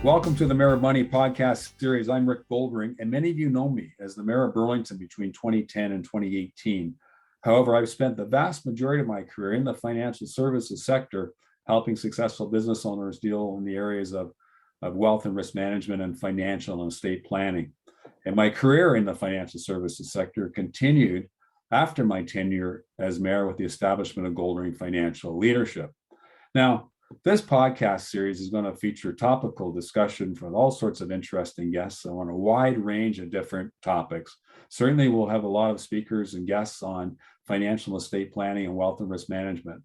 Welcome to the Mayor of Money podcast series. I'm Rick Goldring, and many of you know me as the Mayor of Burlington between 2010 and 2018. However, I've spent the vast majority of my career in the financial services sector, helping successful business owners deal in the areas of wealth and risk management and financial and estate planning. And my career in the financial services sector continued after my tenure as mayor with the establishment of Goldring Financial Leadership. Now, this podcast series is going to feature topical discussion from all sorts of interesting guests on a wide range of different topics. Certainly, we'll have a lot of speakers and guests on financial estate planning and wealth and risk management.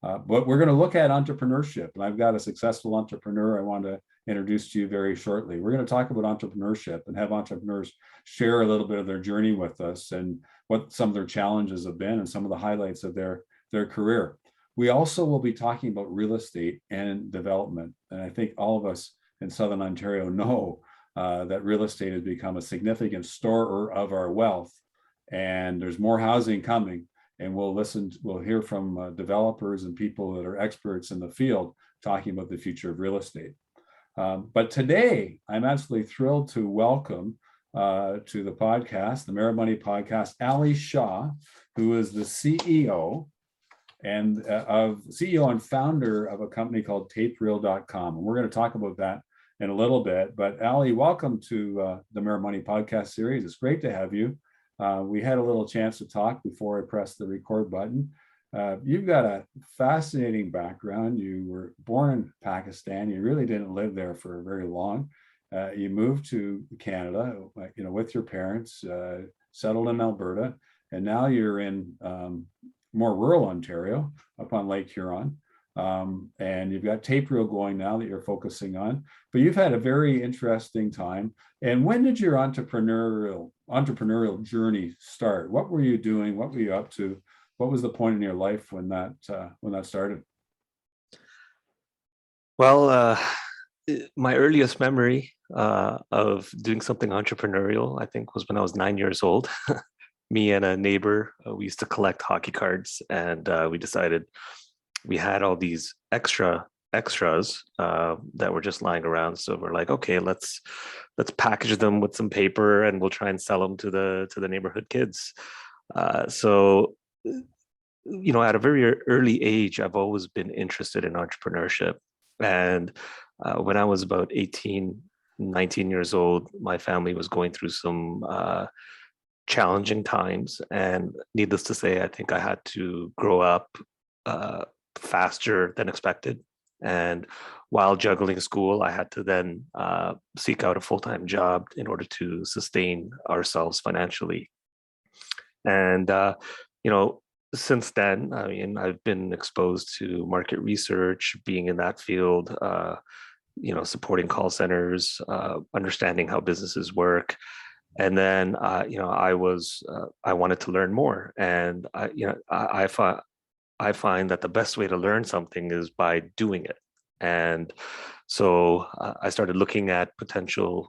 But we're going to look at entrepreneurship, and I've got a successful entrepreneur I want to introduce to you very shortly. We're going to talk about entrepreneurship and have entrepreneurs share a little bit of their journey with us and what some of their challenges have been and some of the highlights of their career. We also will be talking about real estate and development. And I think all of us in Southern Ontario know that real estate has become a significant storer of our wealth. And there's more housing coming. And we'll hear from developers and people that are experts in the field talking about the future of real estate. But today, I'm absolutely thrilled to welcome to the podcast, the Mayor of Money podcast, Ali Shah, who is the CEO and founder of a company called TapeReel.com. And we're going to talk about that in a little bit. But Ali, welcome to the Mayor of Money podcast series. It's great to have you. We had a little chance to talk before I pressed the record button. You've got a fascinating background. You were born in Pakistan. You really didn't live there for very long. You moved to Canada, with your parents, settled in Alberta, and now you're in more rural Ontario up on Lake Huron. And you've got TapeReel going now that you're focusing on, but you've had a very interesting time. And when did your entrepreneurial journey start? What were you doing? What were you up to? What was the point in your life when that started? Well, my earliest memory of doing something entrepreneurial, I think, was when I was 9 years old. Me and a neighbor, we used to collect hockey cards, and we decided we had all these extras that were just lying around. So we're like, okay, let's package them with some paper, and we'll try and sell them to the neighborhood kids. So at a very early age, I've always been interested in entrepreneurship. And when I was about 18, 19 years old, my family was going through some challenging times, and needless to say, I think I had to grow up faster than expected. And while juggling school, I had to then seek out a full-time job in order to sustain ourselves financially. And since then, I've been exposed to market research, being in that field, supporting call centers, understanding how businesses work. And then, I wanted to learn more. And, I find that the best way to learn something is by doing it. And so I started looking at potential,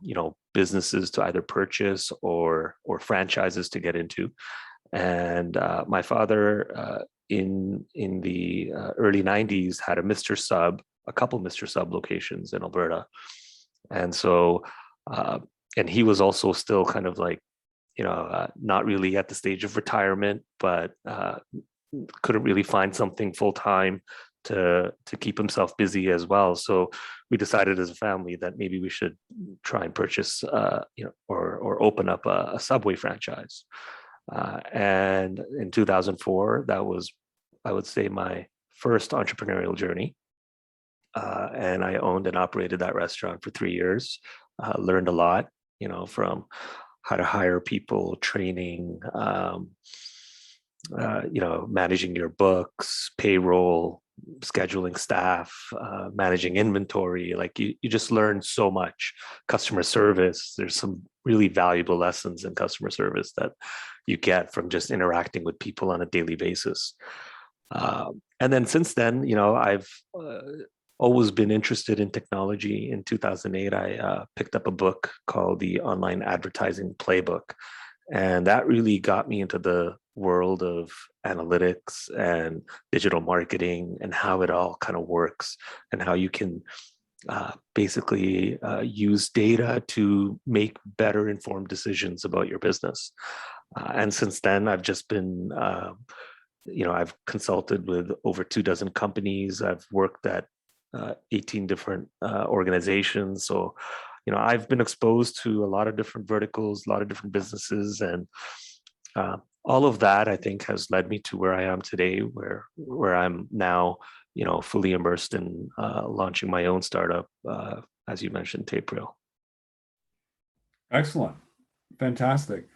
businesses to either purchase or franchises to get into. And my father in the early 90s had a couple Mr. Sub locations in Alberta. And so, and he was also still kind of like, not really at the stage of retirement, but couldn't really find something full time to keep himself busy as well. So we decided as a family that maybe we should try and purchase, or open up a Subway franchise. And in 2004, that was, I would say, my first entrepreneurial journey. And I owned and operated that restaurant for 3 years. Learned a lot, from how to hire people, training, managing your books, payroll, scheduling staff, managing inventory. Like you just learn so much. Customer service, there's some really valuable lessons in customer service that you get from just interacting with people on a daily basis. And then since then, I've always been interested in technology. In 2008, I picked up a book called The Online Advertising Playbook. And that really got me into the world of analytics and digital marketing and how it all kind of works and how you can basically use data to make better informed decisions about your business. And since then, I've just been, I've consulted with over 24 companies. I've worked at 18 different organizations. So, I've been exposed to a lot of different verticals, a lot of different businesses, and all of that, I think, has led me to where I am today, where I'm now, fully immersed in launching my own startup, as you mentioned, Tape Reel. Excellent. Fantastic.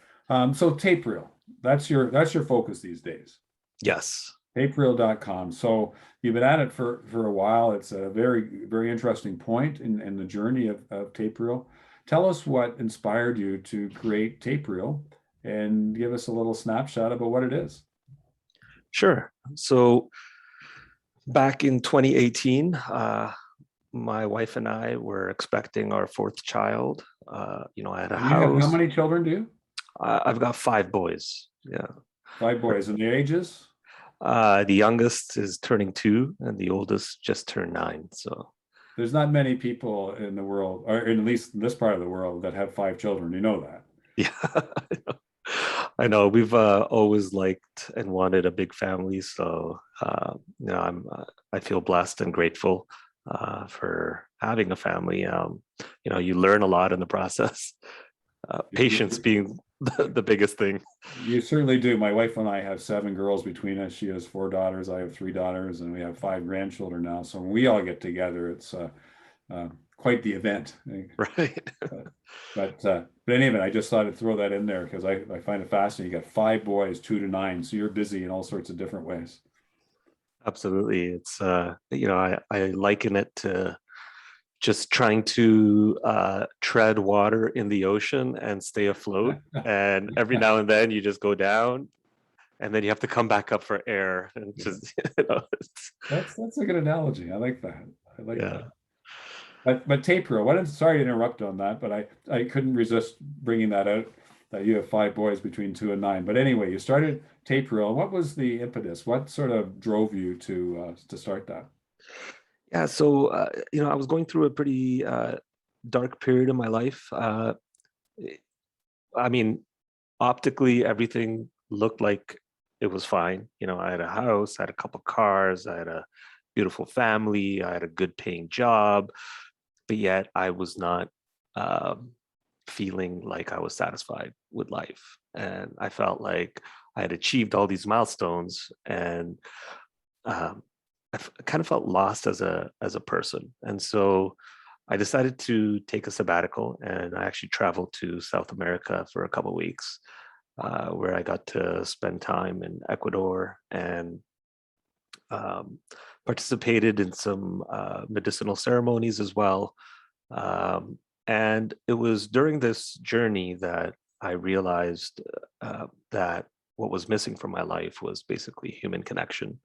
So tape reel, that's your focus these days. Yes. Tapereel.com. So you've been at it for a while. It's a very, very interesting point in the journey of Tape Reel. Tell us what inspired you to create Tape Reel and give us a little snapshot about what it is. Sure. So back in 2018, my wife and I were expecting our fourth child. I had a And you have how house. many children do you? I've got 5 boys. Yeah. 5 boys. And the ages? The youngest is turning 2, and the oldest just turned 9. So There's not many people in the world, or at least in this part of the world, that have 5 children. You know that. yeah, I know. We've always liked and wanted a big family. So I feel blessed and grateful for having a family. You learn a lot in the process. Patience being the biggest thing. You certainly do. My wife and I have 7 girls between us. She has 4 daughters. I have 3 daughters, and we have 5 grandchildren now. So when we all get together, it's quite the event. Right. But anyway, I just thought I'd throw that in there because I find it fascinating. You got 5 boys, 2 to 9, so you're busy in all sorts of different ways. Absolutely. It's I liken it to just trying to tread water in the ocean and stay afloat. And every now and then you just go down, and then you have to come back up for air. And just That's a good analogy. I like that. I like yeah. that. But tape reel. Sorry to interrupt on that, but I couldn't resist bringing that out. That you have 5 boys between 2 and 9. But anyway, you started Tape Reel. What was the impetus? What sort of drove you to start that? Yeah. So I was going through a pretty dark period in my life. I mean, optically, everything looked like it was fine. I had a house, I had a couple cars, I had a beautiful family, I had a good paying job, but yet I was not feeling like I was satisfied with life. And I felt like I had achieved all these milestones, and kind of felt lost as a person. And so I decided to take a sabbatical, and I actually traveled to South America for a couple of weeks, where I got to spend time in Ecuador and participated in some medicinal ceremonies as well. And it was during this journey that I realized that what was missing from my life was basically human connection.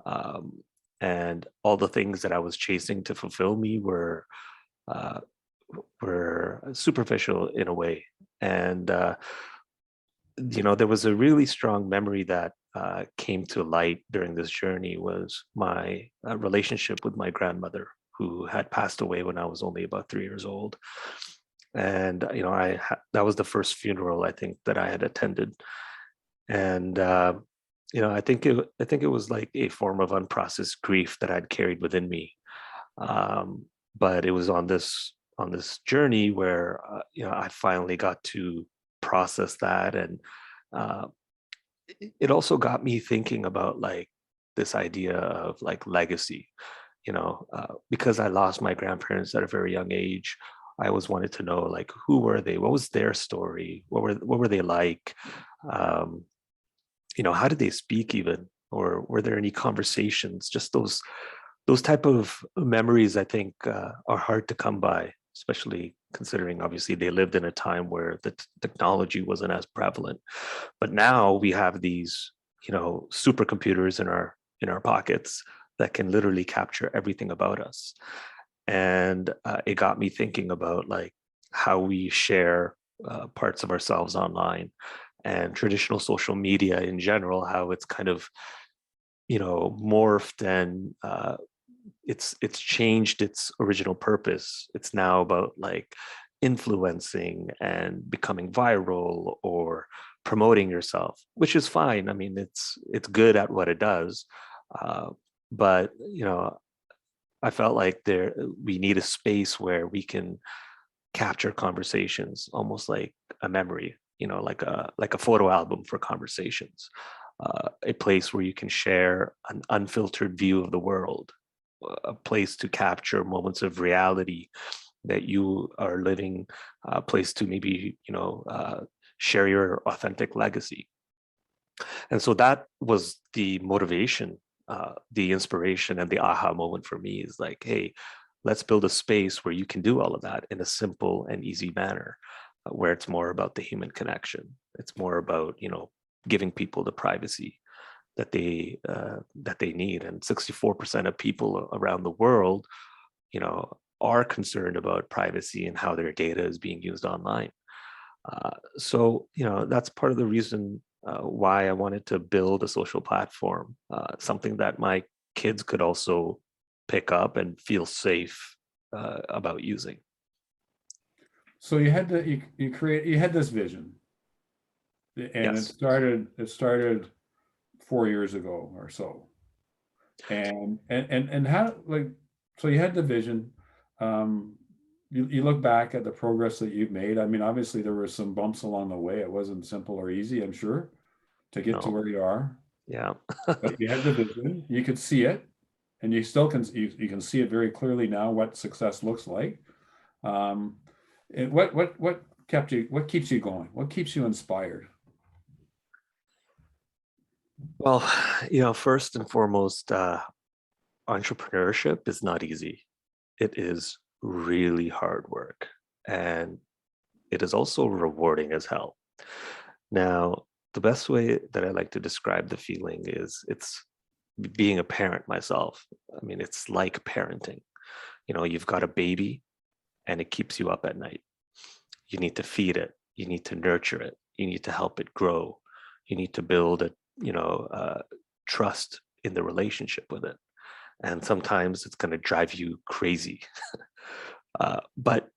Um, and all the things that I was chasing to fulfill me uh, were superficial in a way. And there was a really strong memory that came to light during this journey, was my relationship with my grandmother, who had passed away when I was only about 3 years old. And that was the first funeral I think that I had attended. And I think it was like a form of unprocessed grief that I'd carried within me. But it was on this journey where I finally got to process that. And it also got me thinking about like this idea of like legacy, because I lost my grandparents at a very young age. I always wanted to know, like, who were they? What was their story? What were they like? How did they speak even? Or were there any conversations? Just those type of memories, I think, are hard to come by, especially considering obviously they lived in a time where the technology wasn't as prevalent. But now we have these, supercomputers in our pockets that can literally capture everything about us. And it got me thinking about like how we share parts of ourselves online, and traditional social media in general, how it's kind of morphed and it's changed its original purpose. It's now about like influencing and becoming viral or promoting yourself, which is fine. I mean, it's good at what it does, uh, but I felt like we need a space where we can capture conversations, almost like a memory, like a photo album for conversations, a place where you can share an unfiltered view of the world, a place to capture moments of reality that you are living, a place to maybe share your authentic legacy. And so that was the motivation, the inspiration, and the aha moment for me is like, hey, let's build a space where you can do all of that in a simple and easy manner, where it's more about the human connection. It's more about, giving people the privacy that they need. And 64% of people around the world, are concerned about privacy and how their data is being used online. So, that's part of the reason why I wanted to build a social platform, something that my kids could also pick up and feel safe about using. So you had to you had this vision, and Yes. it started 4 years ago or so. And how, like, so you had the vision. Um, you look back at the progress that you've made. I mean, obviously there were some bumps along the way. It wasn't simple or easy, I'm sure, to get to No. where you are. Yeah. But you had the vision, you could see it, and you still can you can see it very clearly now what success looks like. Um, and what kept you, what keeps you going? What keeps you inspired? Well, first and foremost, entrepreneurship is not easy. It is really hard work, and it is also rewarding as hell. Now, the best way that I like to describe the feeling is it's being a parent myself. I mean, it's like parenting. You've got a baby and it keeps you up at night. You need to feed it, you need to nurture it, you need to help it grow, you need to build a, trust in the relationship with it. And sometimes it's going to drive you crazy. But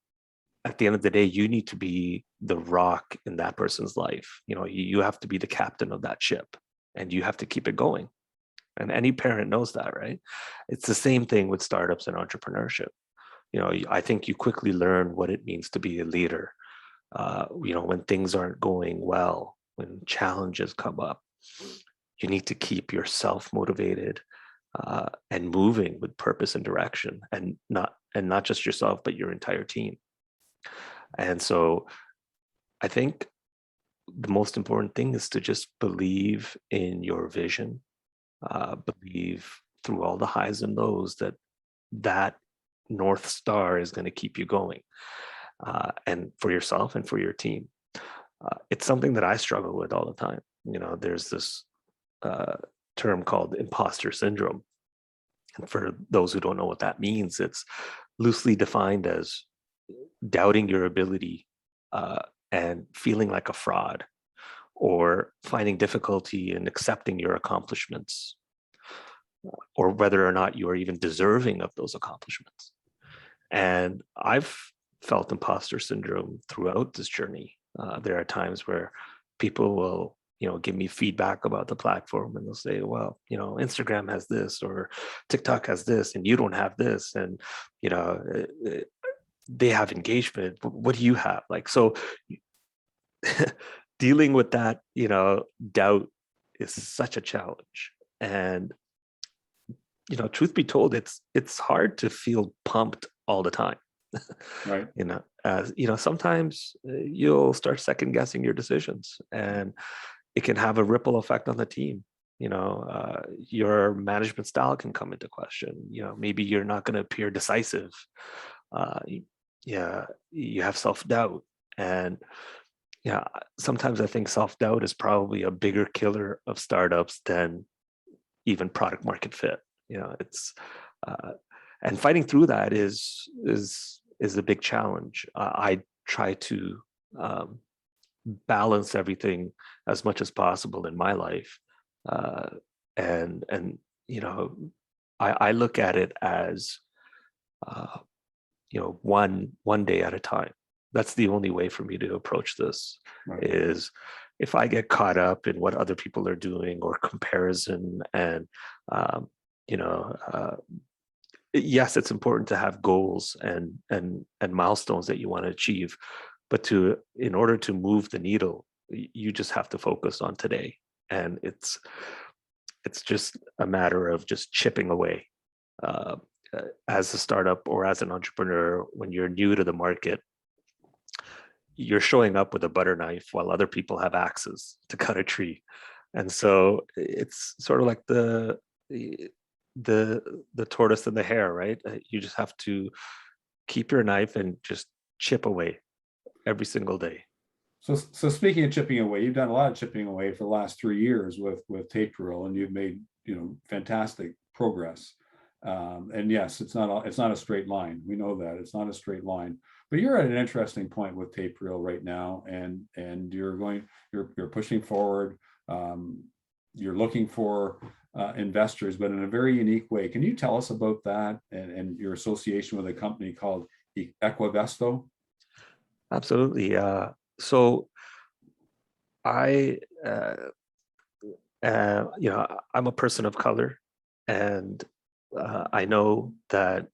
at the end of the day, you need to be the rock in that person's life. You have to be the captain of that ship, and you have to keep it going. And any parent knows that, right? It's the same thing with startups and entrepreneurship. I think you quickly learn what it means to be a leader. When things aren't going well, when challenges come up, you need to keep yourself motivated, and moving with purpose and direction, and not just yourself, but your entire team. And so I think the most important thing is to just believe in your vision, believe through all the highs and lows that North Star is going to keep you going, and for yourself and for your team. It's something that I struggle with all the time. There's this term called imposter syndrome. And for those who don't know what that means, it's loosely defined as doubting your ability, and feeling like a fraud, or finding difficulty in accepting your accomplishments, or whether or not you are even deserving of those accomplishments. And I've felt imposter syndrome throughout this journey. There are times where people will, give me feedback about the platform, and they'll say, well, Instagram has this, or TikTok has this, and you don't have this. And, they have engagement. What do you have? Like, so dealing with that, doubt is such a challenge. And, truth be told, it's hard to feel pumped all the time. Right. Sometimes you'll start second guessing your decisions, and it can have a ripple effect on the team. Your management style can come into question. Maybe you're not going to appear decisive. Yeah, you have self-doubt. And yeah, sometimes I think self-doubt is probably a bigger killer of startups than even product market fit. It's and fighting through that is a big challenge. I try to balance everything as much as possible in my life, and I look at it as, uh, one day at a time. That's the only way for me to approach this. Right. Is if I get caught up in what other people are doing or comparison, and um, you know, yes, it's important to have goals and milestones that you want to achieve, but in order to move the needle, you just have to focus on today, and it's just a matter of just chipping away. Uh, as a startup or as an entrepreneur, when you're new to the market, you're showing up with a butter knife while other people have axes to cut a tree. And so it's sort of like the tortoise and the hare, right? You just have to keep your knife and just chip away every single day. So speaking of chipping away, you've done a lot of chipping away for the last 3 years with Tape Reel, and you've made fantastic progress. And yes, it's not a straight line. We know that it's not a straight line. But you're at an interesting point with Tape Reel right now, and you're pushing forward. You're looking for investors, but in a very unique way. Can you tell us about that and your association with a company called Equivesto? Absolutely. So I, I'm a person of color, and I know that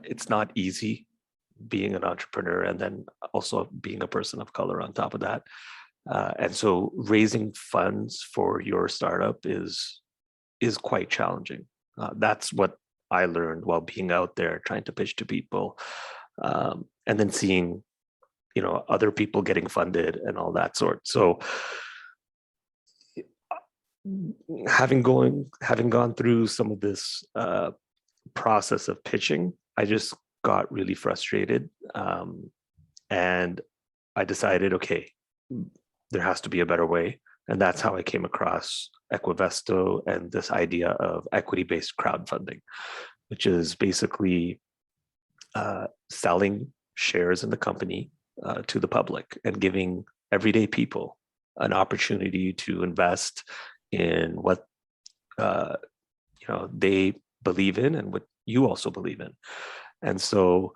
it's not easy being an entrepreneur and then also being a person of color on top of that. And so raising funds for your startup is quite challenging. That's what I learned while being out there trying to pitch to people, and then seeing other people getting funded and all that sort. So having gone through some of this process of pitching, I just got really frustrated, and I decided, okay, there has to be a better way. And that's how I came across Equivesto and this idea of equity-based crowdfunding, which is basically selling shares in the company to the public and giving everyday people an opportunity to invest in what they believe in and what you also believe in. And so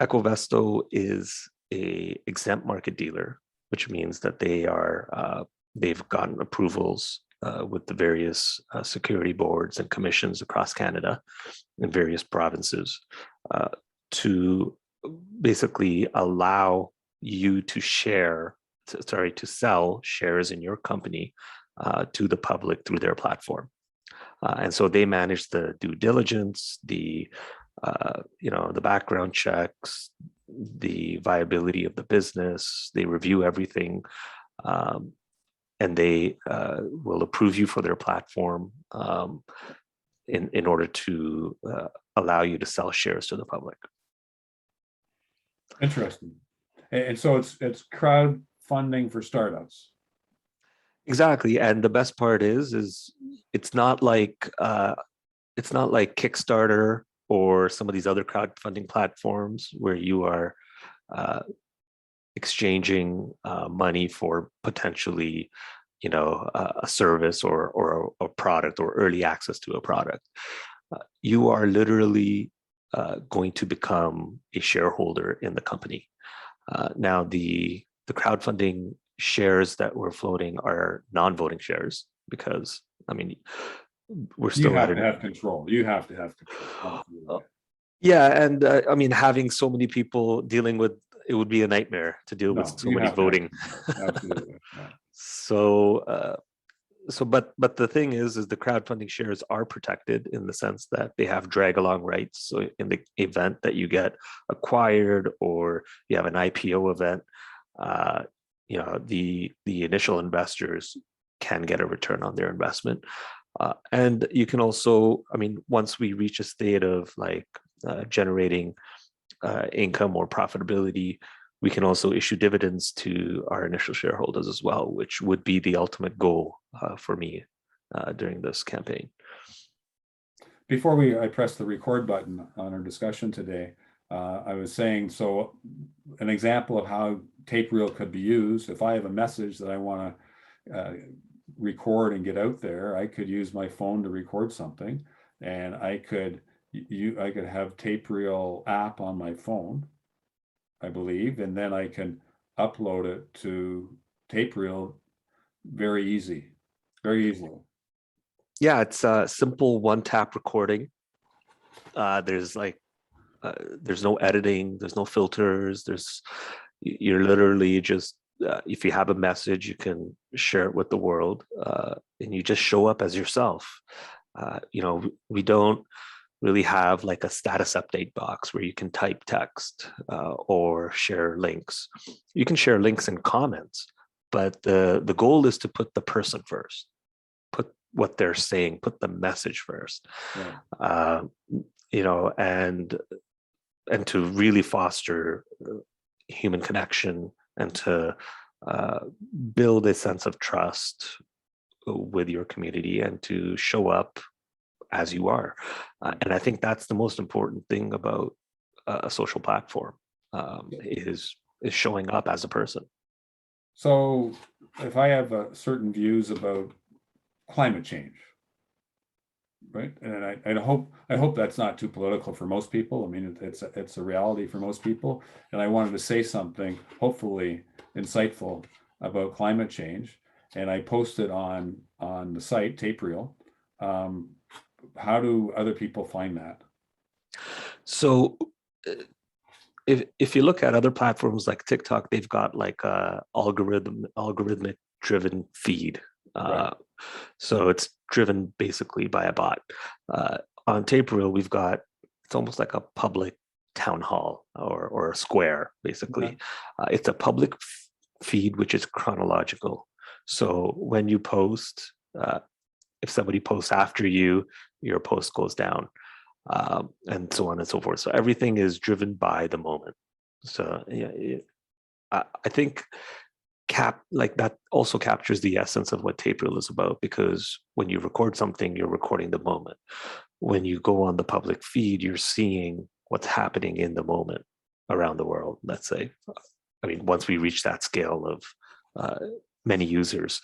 Equivesto is a exempt market dealer, which means that they've gotten approvals with the various security boards and commissions across Canada in various provinces to basically allow you to sell shares in your company to the public through their platform. And so they manage the due diligence, the background checks, the viability of the business. They review everything, and they will approve you for their platform in order to allow you to sell shares to the public. Interesting. And so it's crowdfunding for startups. Exactly, and the best part is it's not like Kickstarter or some of these other crowdfunding platforms where you are exchanging money for potentially, a service or a product or early access to a product. You are literally going to become a shareholder in the company. Now, the crowdfunding shares that we're floating are non-voting shares because, we're still you have to have control. You have to have control. Yeah, and having so many people dealing with it would be a nightmare to deal with so many voting. Absolutely. Yeah. But the thing is the crowdfunding shares are protected in the sense that they have drag along rights. So in the event that you get acquired or you have an IPO event, the initial investors can get a return on their investment. And you can also, once we reach a state of generating income or profitability, we can also issue dividends to our initial shareholders as well, which would be the ultimate goal for me during this campaign. Before I press the record button on our discussion today, I was saying, so an example of how Tape Reel could be used, if I have a message that I want to record and get out there. I could use my phone to record something, and I could have tape reel app on my phone, I believe, and then I can upload it to tape reel very easy, very easily. Yeah, it's a simple one tap recording. There's there's no editing, there's no filters. You're literally just if you have a message, you can share it with the world, and you just show up as yourself. We don't really have like a status update box where you can type text or share links. You can share links and comments, but the goal is to put the person first, put what they're saying, put the message first. Yeah. And to really foster human connection and to build a sense of trust with your community and to show up as you are. And I think that's the most important thing about a social platform, is showing up as a person. So if I have certain views about climate change, right, and I hope that's not too political for most people. I mean, it's a reality for most people, and I wanted to say something hopefully insightful about climate change, and I posted on the site Tape Reel. How do other people find that? So if you look at other platforms like TikTok, they've got like a algorithmic driven feed. Right. So it's driven basically by a bot. On Tape Reel, it's almost like a public town hall or a square, basically. Okay. It's a public feed, which is chronological. So when you post, if somebody posts after you, your post goes down, and so on and so forth. So everything is driven by the moment. So yeah, I think that also captures the essence of what Tape Reel is about, because when you record something, you're recording the moment. When you go on the public feed, you're seeing what's happening in the moment around the world, let's say. I mean, once we reach that scale of many users.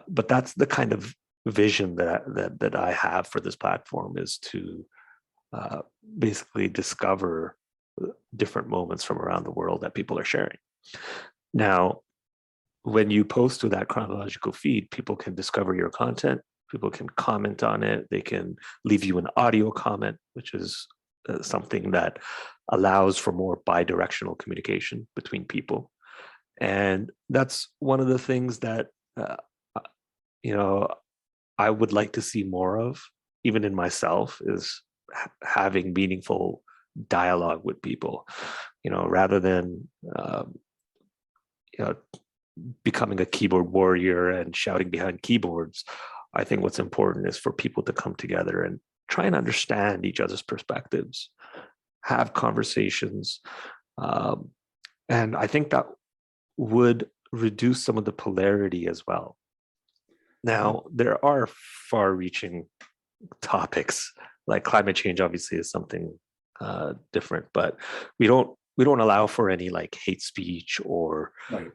But that's the kind of vision that I have for this platform, is to basically discover different moments from around the world that people are sharing. Now, when you post to that chronological feed, people can discover your content, people can comment on it, they can leave you an audio comment, which is something that allows for more bi-directional communication between people. And that's one of the things that I would like to see more of, even in myself, is having meaningful dialogue with people, rather than becoming a keyboard warrior and shouting behind keyboards. I think what's important is for people to come together and try and understand each other's perspectives, have conversations. And I think that would reduce some of the polarity as well. Now, there are far-reaching topics, like climate change obviously is something different, but we don't allow for any like hate speech or Right.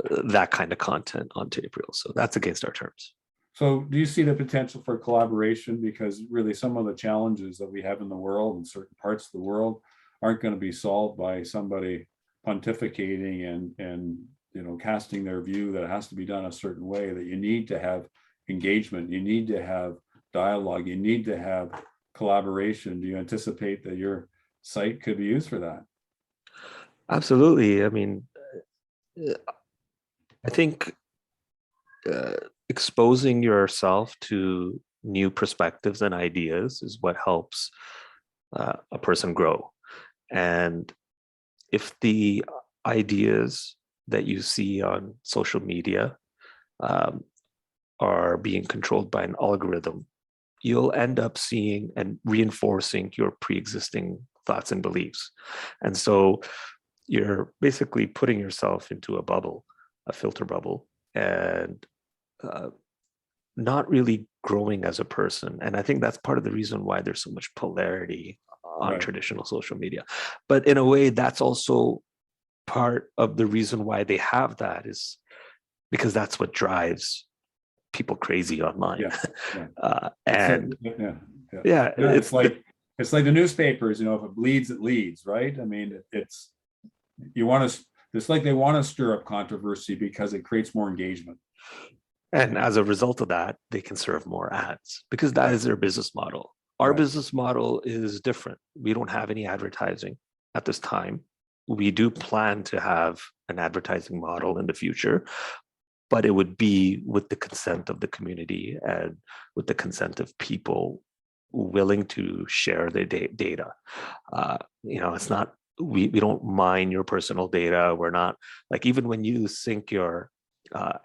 that kind of content on Tape Reel. So that's against our terms. So do you see the potential for collaboration? Because really some of the challenges that we have in the world, in certain parts of the world, aren't going to be solved by somebody pontificating and casting their view that it has to be done a certain way, that you need to have engagement, you need to have dialogue, you need to have collaboration. Do you anticipate that your site could be used for that? Absolutely. I mean, I think exposing yourself to new perspectives and ideas is what helps a person grow. And if the ideas that you see on social media are being controlled by an algorithm, you'll end up seeing and reinforcing your pre-existing thoughts and beliefs. And so you're basically putting yourself into a bubble, a filter bubble, and not really growing as a person. And I think that's part of the reason why there's so much polarity on traditional social media. But in a way, that's also part of the reason why they have that, is because that's what drives people crazy online. Yeah, yeah. And Yeah, yeah, it's like the newspapers. If it bleeds, it leads, right? I mean, it's you want to. It's like they want to stir up controversy because it creates more engagement. and as a result of that, they can serve more ads because that is their business model. Our business model is different. We don't have any advertising at this time. We do plan to have an advertising model in the future, but it would be with the consent of the community and with the consent of people willing to share their data. It's not, we don't mine your personal data. We're not, like, even when you sync your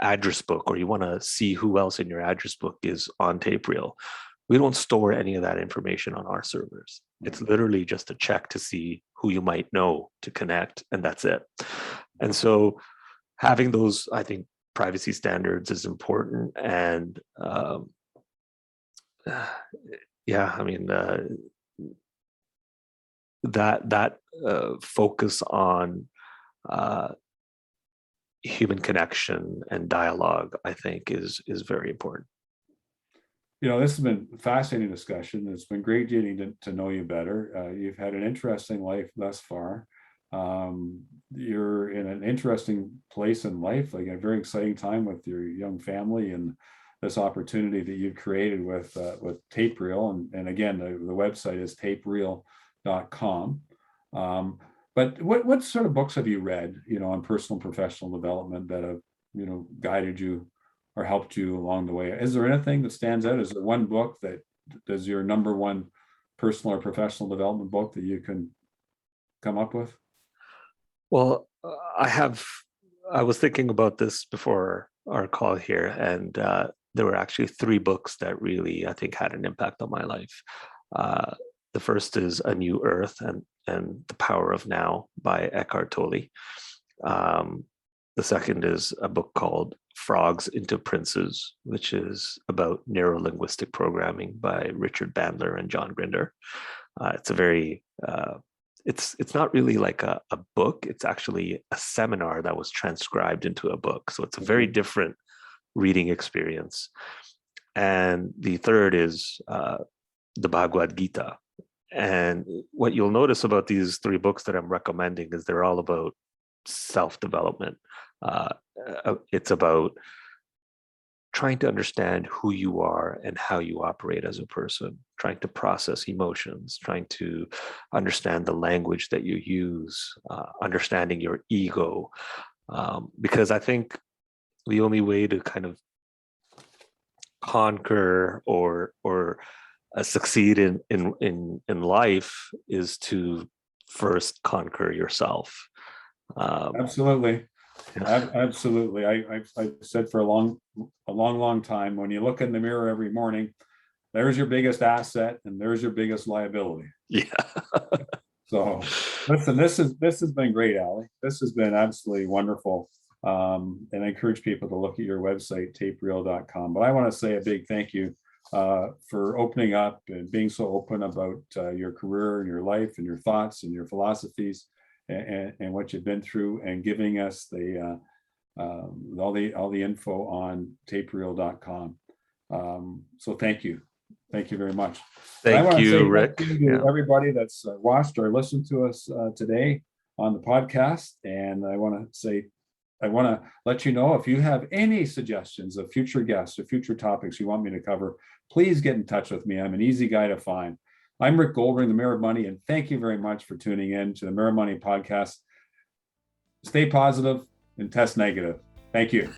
address book, or you want to see who else in your address book is on TapeReel, we don't store any of that information on our servers. It's literally just a check to see who you might know to connect, and that's it. And so having those, I think, privacy standards is important. And I mean, that focus on human connection and dialogue, I think, is very important. This has been a fascinating discussion. It's been great getting to know you better. You've had an interesting life thus far. You're in an interesting place in life, like a very exciting time with your young family and this opportunity that you've created with TapeReel. And again, the website is tapereel.com. But what sort of books have you read, on personal and professional development that have, guided you or helped you along the way? Is there anything that stands out? Is there one book that is your number one personal or professional development book that you can come up with? Well, I was thinking about this before our call here, and there were actually 3 books that really, I think, had an impact on my life. The first is A New Earth and The Power of Now by Eckhart Tolle. The second is a book called Frogs into Princes, which is about neurolinguistic programming by Richard Bandler and John Grinder. It's a very it's not really like a book. It's actually a seminar that was transcribed into a book. So it's a very different reading experience. And the third is the Bhagavad Gita. And what you'll notice about these 3 books that I'm recommending is they're all about self-development. It's about trying to understand who you are and how you operate as a person, trying to process emotions, trying to understand the language that you use, understanding your ego. Because I think the only way to kind of conquer or succeed in life is to first conquer yourself. Absolutely. Yeah. Absolutely. I've said for a long time, when you look in the mirror every morning, there's your biggest asset and there's your biggest liability. Yeah. So listen, this has been great, Ali. This has been absolutely wonderful. And I encourage people to look at your website, tapereel.com. But I want to say a big thank you for opening up and being so open about your career and your life and your thoughts and your philosophies and what you've been through, and giving us the all the info on tapereel.com. So thank you very much. Thank you, Rick. Thank you to everybody that's watched or listened to us today on the podcast. And I want to let you know, if you have any suggestions of future guests or future topics you want me to cover, please get in touch with me. I'm an easy guy to find. I'm Rick Goldring, the Mayor of Money, and thank you very much for tuning in to the Mayor of Money podcast. Stay positive and test negative. Thank you.